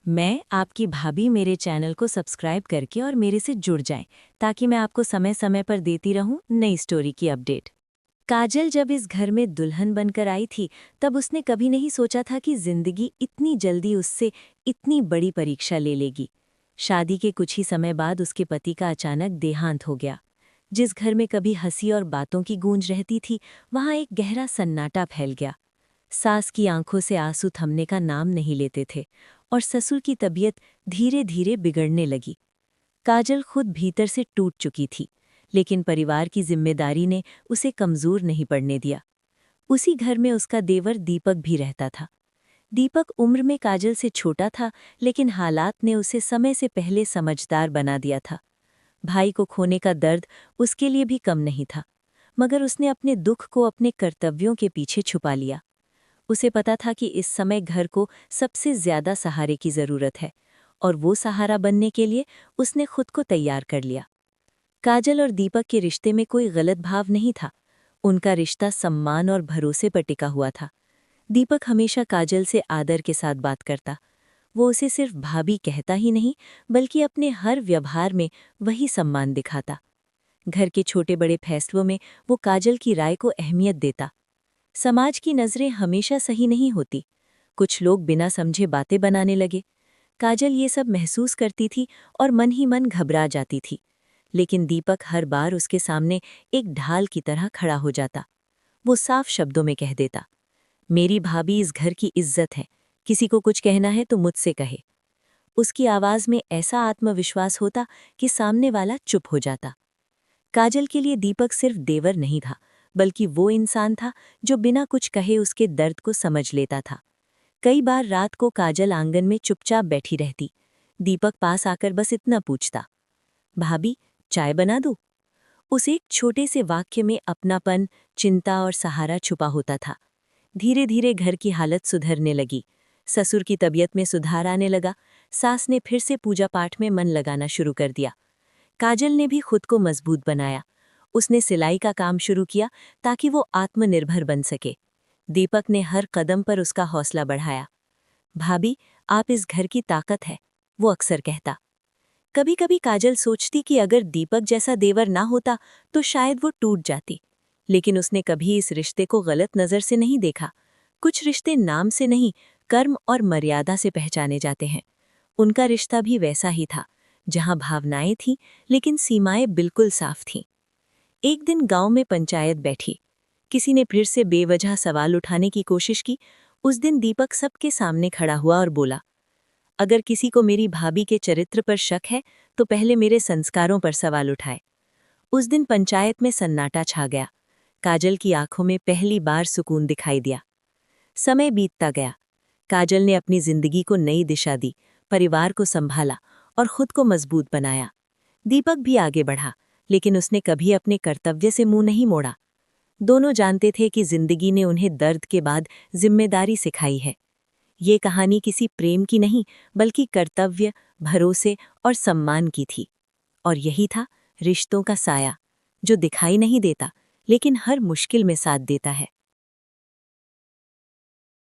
मैं आपकी भाभी मेरे चैनल को सब्सक्राइब करके और मेरे से जुड़ जाएं, ताकि मैं आपको समय समय पर देती रहूं नई स्टोरी की अपडेट। काजल जब इस घर में दुल्हन बनकर आई थी, तब उसने कभी नहीं सोचा था कि जिंदगी इतनी जल्दी उससे इतनी बड़ी परीक्षा ले लेगी। शादी के कुछ ही समय बाद उसके पति का अचानक देहांत हो गया। जिस घर में कभी हंसी और बातों की गूंज रहती थी, वहां एक गहरा सन्नाटा फैल गया। सास की आंखों से आंसू थमने का नाम नहीं लेते थे और ससुर की तबीयत धीरे धीरे बिगड़ने लगी। काजल खुद भीतर से टूट चुकी थी, लेकिन परिवार की जिम्मेदारी ने उसे कमजोर नहीं पड़ने दिया। उसी घर में उसका देवर दीपक भी रहता था। दीपक उम्र में काजल से छोटा था, लेकिन हालात ने उसे समय से पहले समझदार बना दिया था। भाई को खोने का दर्द उसके लिए भी कम नहीं था, मगर उसने अपने दुख को अपने कर्तव्यों के पीछे छुपा लिया। उसे पता था कि इस समय घर को सबसे ज्यादा सहारे की जरूरत है, और वो सहारा बनने के लिए उसने खुद को तैयार कर लिया। काजल और दीपक के रिश्ते में कोई गलत भाव नहीं था। उनका रिश्ता सम्मान और भरोसे पर टिका हुआ था। दीपक हमेशा काजल से आदर के साथ बात करता। वो उसे सिर्फ भाभी कहता ही नहीं, बल्कि अपने हर व्यवहार में वही सम्मान दिखाता। घर के छोटे बड़े फैसलों में वो काजल की राय को अहमियत देता। समाज की नज़रें हमेशा सही नहीं होती। कुछ लोग बिना समझे बातें बनाने लगे। काजल ये सब महसूस करती थी और मन ही मन घबरा जाती थी। लेकिन दीपक हर बार उसके सामने एक ढाल की तरह खड़ा हो जाता। वो साफ शब्दों में कह देता, मेरी भाभी इस घर की इज्जत है, किसी को कुछ कहना है तो मुझसे कहे। उसकी आवाज़ में ऐसा आत्मविश्वास होता कि सामने वाला चुप हो जाता। काजल के लिए दीपक सिर्फ देवर नहीं था, बल्कि वो इंसान था जो बिना कुछ कहे उसके दर्द को समझ लेता था। कई बार रात को काजल आंगन में चुपचाप बैठी रहती। दीपक पास आकर बस इतना पूछता, भाभी, चाय बना दूं? उस एक छोटे से वाक्य में अपनापन, चिंता और सहारा छुपा होता था। धीरे धीरे घर की हालत सुधरने लगी। ससुर की तबीयत में सुधार आने लगा। सास ने फिर से पूजा पाठ में मन लगाना शुरू कर दिया। काजल ने भी खुद को मजबूत बनाया। उसने सिलाई का काम शुरू किया ताकि वो आत्मनिर्भर बन सके। दीपक ने हर कदम पर उसका हौसला बढ़ाया। भाभी, आप इस घर की ताकत है, वो अक्सर कहता। कभी कभी काजल सोचती कि अगर दीपक जैसा देवर ना होता तो शायद वो टूट जाती। लेकिन उसने कभी इस रिश्ते को गलत नज़र से नहीं देखा। कुछ रिश्ते नाम से नहीं, कर्म और मर्यादा से पहचाने जाते हैं। उनका रिश्ता भी वैसा ही था, जहां भावनाएं थीं, लेकिन सीमाएं बिल्कुल साफ थीं। एक दिन गांव में पंचायत बैठी। किसी ने फिर से बेवजह सवाल उठाने की कोशिश की। उस दिन दीपक सबके सामने खड़ा हुआ और बोला, अगर किसी को मेरी भाभी के चरित्र पर शक है, तो पहले मेरे संस्कारों पर सवाल उठाए। उस दिन पंचायत में सन्नाटा छा गया। काजल की आंखों में पहली बार सुकून दिखाई दिया। समय बीतता गया। काजल ने अपनी जिंदगी को नई दिशा दी, परिवार को संभाला और खुद को मजबूत बनाया। दीपक भी आगे बढ़ा, लेकिन उसने कभी अपने कर्तव्य से मुंह नहीं मोड़ा। दोनों जानते थे कि जिंदगी ने उन्हें दर्द के बाद जिम्मेदारी सिखाई है। ये कहानी किसी प्रेम की नहीं, बल्कि कर्तव्य, भरोसे और सम्मान की थी। और यही था रिश्तों का साया, जो दिखाई नहीं देता, लेकिन हर मुश्किल में साथ देता है।